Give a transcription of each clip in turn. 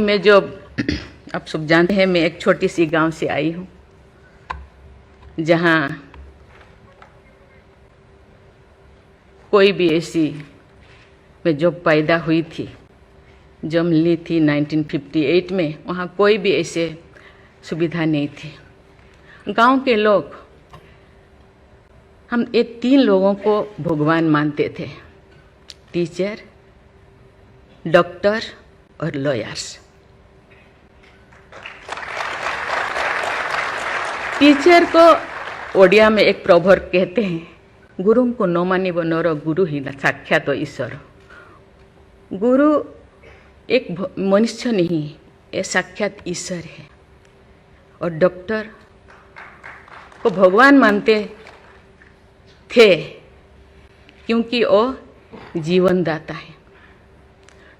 में जो आप सब जानते हैं, मैं एक छोटी सी गांव से आई हूँ जहाँ कोई भी ऐसी, मैं जब पैदा हुई थी, जब ली थी 1958 में, वहाँ कोई भी ऐसे सुविधा नहीं थी। गांव के लोग, हम ये 3 लोगों को भगवान मानते थे, टीचर, डॉक्टर और लॉयर्स। टीचर को ओडिया में एक प्रोवर्ब कहते हैं, गुरुं को न मानिब नर गुरु ही न साक्षात ईश्वर। गुरु एक मनुष्य नहीं, ये साक्षात ईश्वर है। और डॉक्टर को भगवान मानते थे क्योंकि वो जीवन दाता है।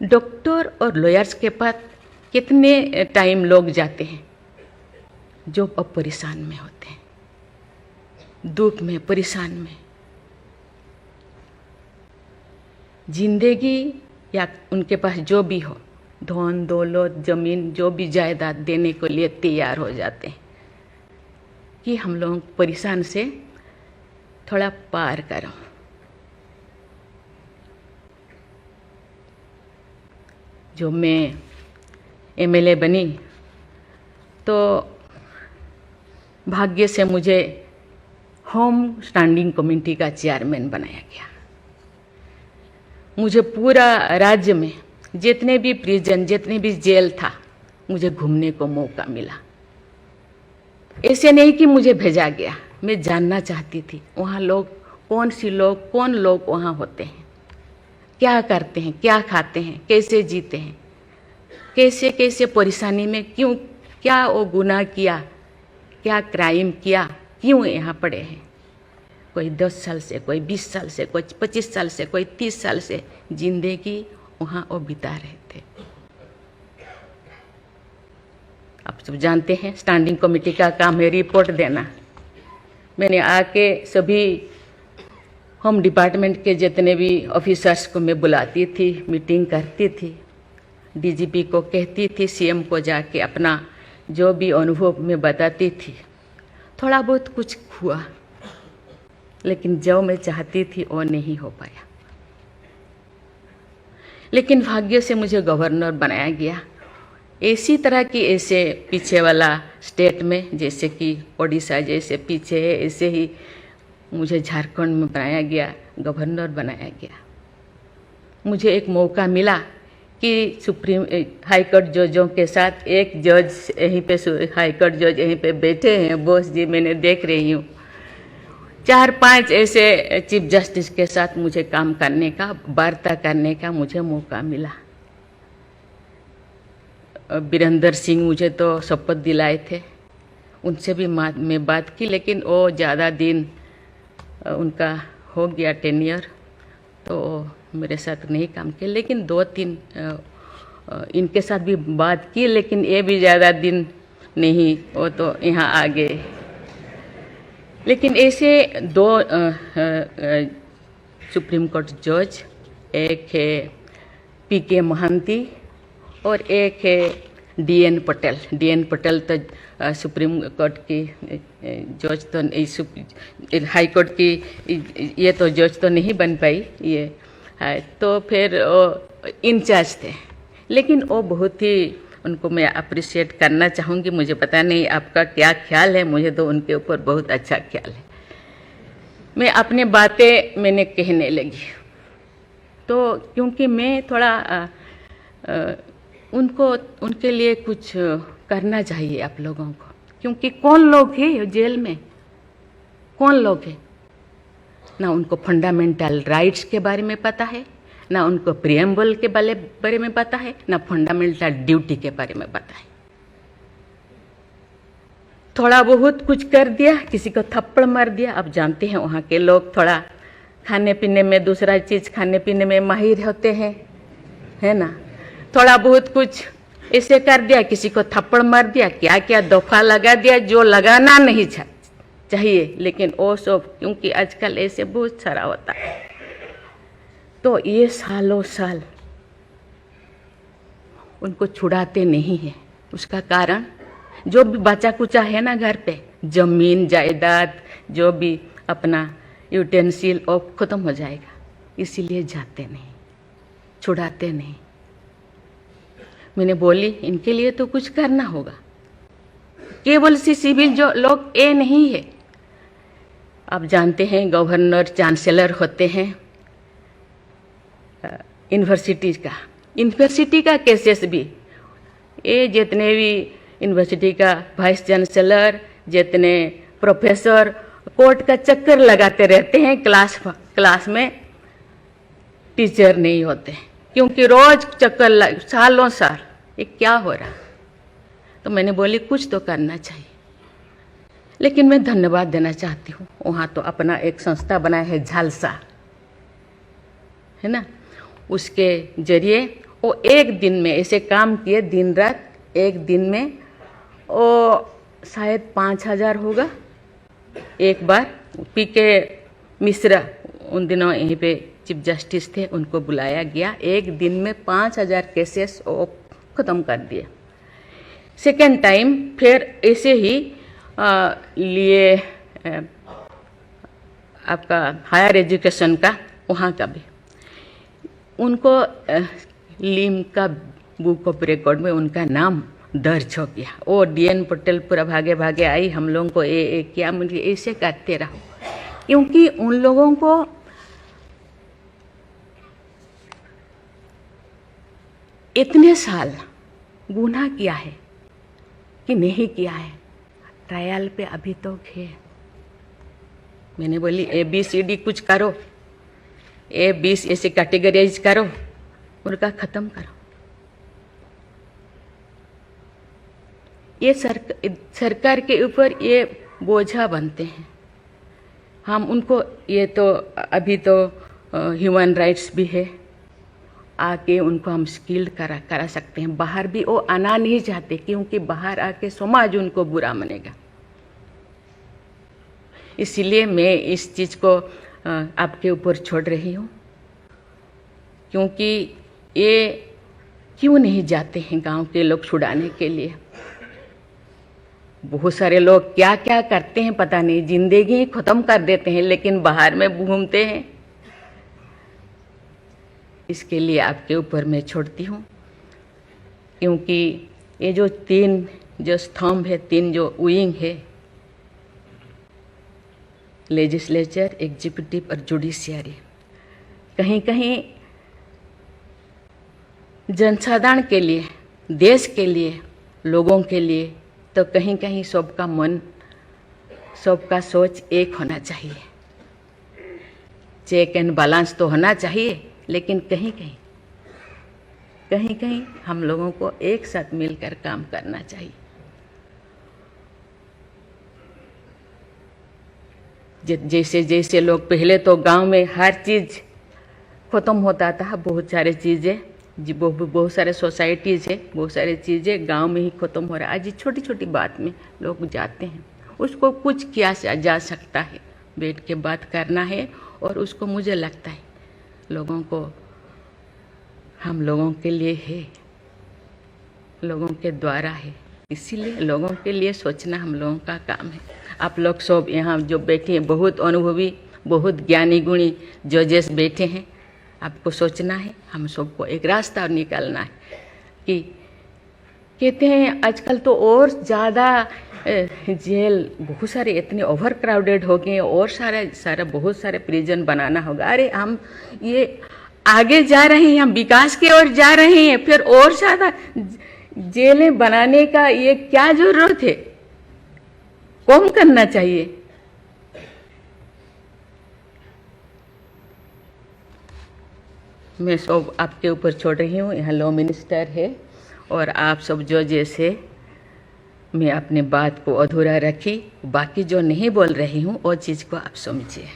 डॉक्टर और लॉयर्स के पास कितने टाइम लोग जाते हैं जो अब परेशान में होते हैं, दुख में, परेशान में। जिंदगी या उनके पास जो भी हो, धन दौलत, जमीन, जो भी जायदाद देने के लिए तैयार हो जाते हैं कि हम लोग परेशान से थोड़ा पार करो। जो मैं एमएलए बनी तो भाग्य से मुझे होम स्टैंडिंग कमेटी का चेयरमैन बनाया गया। मुझे पूरा राज्य में जितने भी प्रिजन, जितने भी जेल था, मुझे घूमने को मौका मिला। ऐसे नहीं कि मुझे भेजा गया, मैं जानना चाहती थी वहाँ लोग, कौन लोग वहाँ होते हैं, क्या करते हैं, क्या खाते हैं, कैसे जीते हैं, कैसे कैसे परेशानी में, क्यों, क्या वो गुनाह किया, क्या क्राइम किया, क्यों यहाँ पड़े हैं। कोई 10 साल से, कोई 20 साल से, कोई 25 साल से, कोई 30 साल से जिंदगी वहाँ वो बिता रहे थे। आप सब जानते हैं स्टैंडिंग कमेटी का काम है रिपोर्ट देना। मैंने आके सभी होम डिपार्टमेंट के जितने भी ऑफिसर्स को मैं बुलाती थी, मीटिंग करती थी, डीजीपी को कहती थी, सीएम को जाके अपना जो भी अनुभव मैं बताती थी। थोड़ा बहुत कुछ हुआ, लेकिन जो मैं चाहती थी वो नहीं हो पाया। लेकिन भाग्य से मुझे गवर्नर बनाया गया। इसी तरह की, ऐसे पीछे वाला स्टेट में, जैसे कि ओडिशा जैसे पीछे है, ऐसे ही मुझे झारखंड में बनाया गया, गवर्नर बनाया गया। मुझे एक मौका मिला कि सुप्रीम हाई कोर्ट जजों के साथ एक जज यहीं पे, हाई कोर्ट जज यहीं पे बैठे हैं, बोस जी, मैंने देख रही हूँ, 4-5 ऐसे चीफ जस्टिस के साथ मुझे काम करने का, वार्ता करने का मुझे मौका मिला। वीरेंद्र सिंह मुझे तो शपथ दिलाए थे, उनसे भी मैं बात की, लेकिन वो ज़्यादा दिन उनका हो गया टेन्योर, तो मेरे साथ नहीं काम किया। लेकिन 2-3 इनके साथ भी बात की, लेकिन ये भी ज़्यादा दिन नहीं, वो तो यहाँ आ गए। लेकिन ऐसे 2 सुप्रीम कोर्ट जज, एक है पीके महांती और एक है डीएन पटेल। डीएन पटेल तो सुप्रीम कोर्ट की जज तो, हाई कोर्ट की ये तो जज तो नहीं बन पाई ये है, तो फिर वो इंचार्ज थे। लेकिन वो बहुत ही, उनको मैं अप्रिशिएट करना चाहूँगी। मुझे पता नहीं आपका क्या ख्याल है, मुझे तो उनके ऊपर बहुत अच्छा ख्याल है। मैं अपनी बातें मैंने कहने लगी, तो क्योंकि मैं थोड़ा उनके लिए कुछ करना चाहिए आप लोगों को, क्योंकि कौन लोग हैं जेल में, कौन लोग हैं, ना उनको फंडामेंटल राइट्स के बारे में पता है, ना उनको प्रिएम्बल के बारे में पता है, ना फंडामेंटल ड्यूटी के बारे में पता है। थोड़ा बहुत कुछ कर दिया, किसी को थप्पड़ मार दिया। आप जानते हैं वहाँ के लोग थोड़ा खाने पीने में, दूसरा चीज़ खाने पीने में माहिर होते हैं, है ना। थोड़ा बहुत कुछ ऐसे कर दिया, किसी को थप्पड़ मार दिया, क्या क्या दफा लगा दिया जो लगाना नहीं चाहिए। लेकिन वो सब, क्योंकि आजकल ऐसे बहुत सारा होता है, तो ये सालों साल उनको छुड़ाते नहीं हैं। उसका कारण जो भी बचा कुचा है ना घर पे, जमीन जायदाद जो भी अपना यूटेंसिल वो ख़त्म हो जाएगा, इसीलिए जाते नहीं, छुड़ाते नहीं। मैंने बोली इनके लिए तो कुछ करना होगा। केवल सी सिविल जो लोग ये नहीं है, आप जानते हैं गवर्नर चांसलर होते हैं यूनिवर्सिटी का केसेस भी, ये जितने भी यूनिवर्सिटी का वाइस चांसलर, जितने प्रोफेसर कोर्ट का चक्कर लगाते रहते हैं, क्लास में टीचर नहीं होते, क्योंकि रोज चक्कर सालों साल, ये क्या हो रहा। तो मैंने बोली कुछ तो करना चाहिए। लेकिन मैं धन्यवाद देना चाहती हूँ, वहाँ तो अपना एक संस्था बनाया है झालसा, है ना, उसके जरिए वो एक दिन में ऐसे काम किए, दिन रात, एक दिन में वो शायद 5,000 होगा। एक बार पीके मिश्रा उन दिनों यहीं पे चीफ जस्टिस थे, उनको बुलाया गया, एक दिन में 5,000 केसेस वो ख़त्म कर दिए। सेकेंड टाइम फिर ऐसे ही लिए आपका हायर एजुकेशन का, वहाँ का भी उनको लिम का बुक ऑफ रिकॉर्ड में उनका नाम दर्ज हो गया। वो DN पटेल पूरा भागे भागे आई, हम लोगों को ये किया, मुझे ऐसे करते रहो, क्योंकि उन लोगों को इतने साल गुनाह किया है कि नहीं किया है, ट्रायल पे अभी तो है। मैंने बोली ABCD कुछ करो, A20 ऐसे कैटेगराइज करो, उनका ख़त्म करो। ये सरकार के ऊपर ये बोझा बनते हैं। हम उनको, ये तो अभी तो ह्यूमन राइट्स भी है, आके उनको हम स्किल्ड करा सकते हैं। बाहर भी वो आना नहीं चाहते, क्योंकि बाहर आके समाज उनको बुरा मानेगा। इसीलिए मैं इस चीज़ को आपके ऊपर छोड़ रही हूँ, क्योंकि ये क्यों नहीं जाते हैं गांव के लोग छुड़ाने के लिए। बहुत सारे लोग क्या क्या करते हैं पता नहीं, जिंदगी ख़त्म कर देते हैं, लेकिन बाहर में घूमते हैं। इसके लिए आपके ऊपर मैं छोड़ती हूँ, क्योंकि ये जो 3 जो स्तंभ है, 3 जो विंग है, लेजिस्लेचर, एग्जीक्यूटिव और जुडिशियरी, कहीं कहीं जनसाधारण के लिए, देश के लिए, लोगों के लिए, तो कहीं कहीं सबका मन, सबका सोच एक होना चाहिए। चेक एंड बैलेंस तो होना चाहिए, लेकिन कहीं कहीं हम लोगों को एक साथ मिलकर काम करना चाहिए। जैसे जैसे लोग, पहले तो गांव में हर चीज़ ख़त्म होता था, बहुत सारे चीज़ें, बहुत सारे सोसाइटीज़ है, बहुत सारी चीज़ें गांव में ही ख़त्म हो रहा है। आज छोटी छोटी बात में लोग जाते हैं, उसको कुछ किया जा सकता है, बैठ के बात करना है। और उसको मुझे लगता है लोगों को, हम लोगों के लिए है, लोगों के द्वारा है, इसीलिए लोगों के लिए सोचना हम लोगों का काम है। आप लोग सब यहाँ जो बैठे हैं, बहुत अनुभवी, बहुत ज्ञानी गुणी जजेस बैठे हैं, आपको सोचना है, हम सबको एक रास्ता और निकालना है। कि कहते हैं आजकल तो और ज़्यादा जेल, बहुत सारे इतने ओवर क्राउडेड हो गए, और सारा बहुत सारे प्रिजन बनाना होगा। अरे हम ये आगे जा रहे हैं, हम विकास की ओर जा रहे हैं, फिर और ज़्यादा जेलें बनाने का ये क्या जरूरत है? कम करना चाहिए। मैं सब आपके ऊपर छोड़ रही हूँ। यहाँ लॉ मिनिस्टर है और आप सब जो, जैसे मैं अपने बात को अधूरा रखी, बाकी जो नहीं बोल रही हूँ वो चीज़ को आप समझिए।